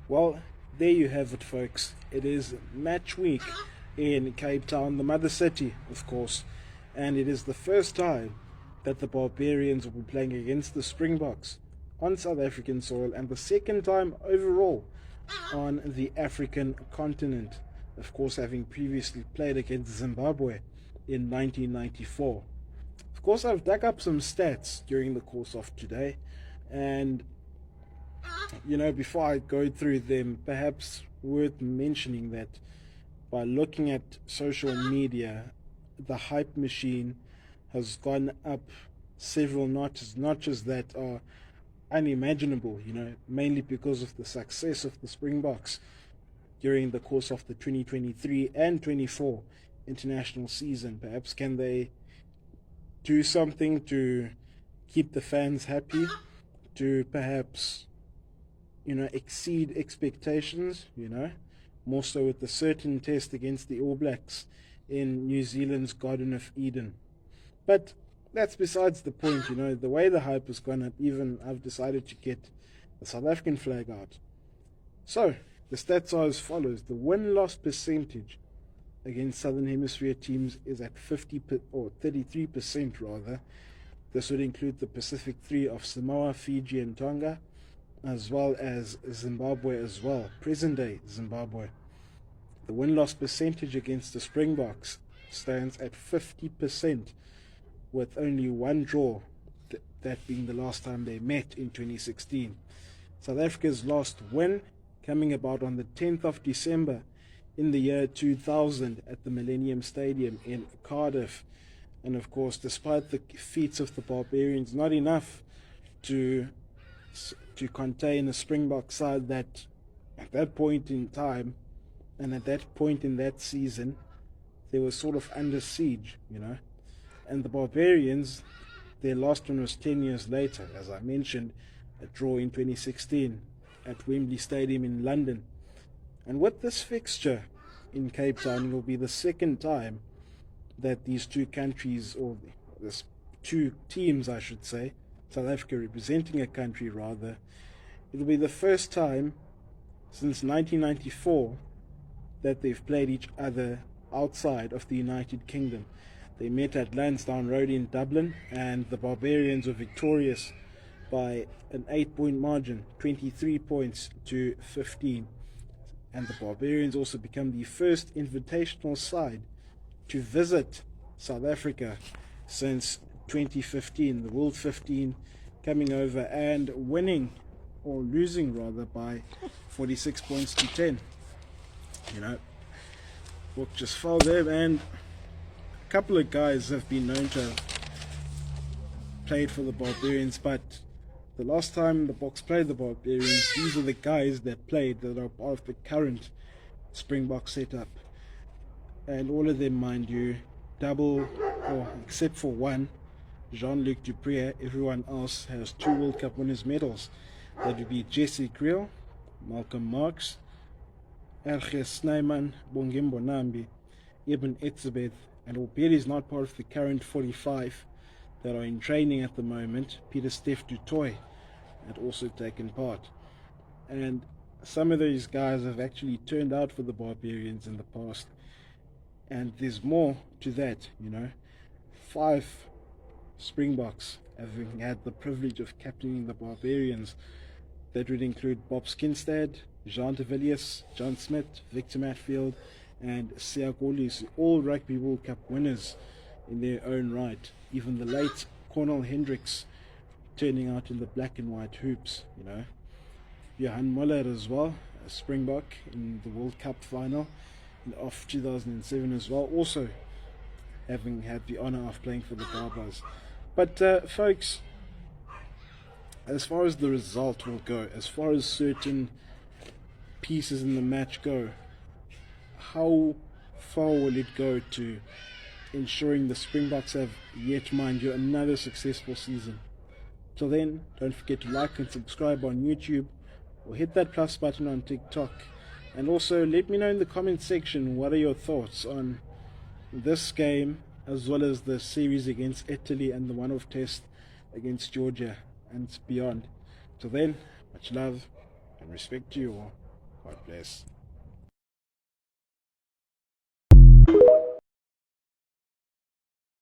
Well, there you have it, folks. It is match week in Cape Town, the mother city, of course, and it is the first time that the Barbarians will be playing against the Springboks on South African soil, and the second time overall on the African continent, of course, having previously played against Zimbabwe in 1994. Of course, I've dug up some stats during the course of today, and before I go through them, perhaps worth mentioning that by looking at social media, the hype machine has gone up several notches that are unimaginable, mainly because of the success of the Springboks during the course of the 2023 and 24 international season. Perhaps can they do something to keep the fans happy, to perhaps exceed expectations, more so with the certain test against the All Blacks in New Zealand's Garden of Eden. But that's besides the point, the way the hype has gone up, even I've decided to get the South African flag out. So, the stats are as follows. The win-loss percentage against Southern Hemisphere teams is at 33% rather. This would include the Pacific Three of Samoa, Fiji and Tonga, as well as Zimbabwe as well, present-day Zimbabwe. The win-loss percentage against the Springboks stands at 50%, with only one draw, that being the last time they met in 2016. South Africa's last win coming about on the 10th of December in the year 2000 at the Millennium Stadium in Cardiff. And of course, despite the feats of the Barbarians, not enough to contain a Springbok side that at that point in time and at that point in that season they were sort of under siege, and the Barbarians, their last one was 10 years later, as I mentioned, a draw in 2016 at Wembley Stadium in London. And with this fixture in Cape Town, it will be the second time that these two countries, or this two teams I should say, South Africa representing a country rather, it'll be the first time since 1994 that they've played each other outside of the United Kingdom. They met at Lansdowne Road in Dublin, and the Barbarians were victorious by an 8-point margin, 23 points to 15. And the Barbarians also become the first invitational side to visit South Africa since 2015, the World 15, coming over and winning, or losing rather, by 46 points to 10. Book just fell there, and a couple of guys have been known to have played for the Barbarians, but the last time the Boks played the Barbarians, these are the guys that played that are part of the current Springbok setup. And all of them, mind you, except for one, Jean-Luc Dupré, everyone else has 2 World Cup winners' medals. That would be Jesse Kriel, Malcolm Marx, Erges Snyman, Bongimbo Nambi, Ibn Etzebeth, and albeit is not part of the current 45 that are in training at the moment, Peter Steph du Toit had also taken part. And some of these guys have actually turned out for the Barbarians in the past. And there's more to that, 5 Springboks having had the privilege of captaining the Barbarians. That would include Bob Skinstad, Jean de Villiers, John Smith, Victor Matfield, and Siya Kolisi, all Rugby World Cup winners in their own right. Even the late Cornel Hendricks turning out in the black and white hoops, Johan Muller as well, a Springbok in the World Cup final of 2007 as well, also having had the honor of playing for the Barbars. But folks, as far as the result will go, as far as certain pieces in the match go, how far will it go to ensuring the Springboks have yet, mind you, another successful season? Till then, don't forget to like and subscribe on YouTube, or hit that plus button on TikTok. And also let me know in the comment section what are your thoughts on this game, as well as the series against Italy and the one-off test against Georgia and beyond. Till then, much love and respect to you all. God bless.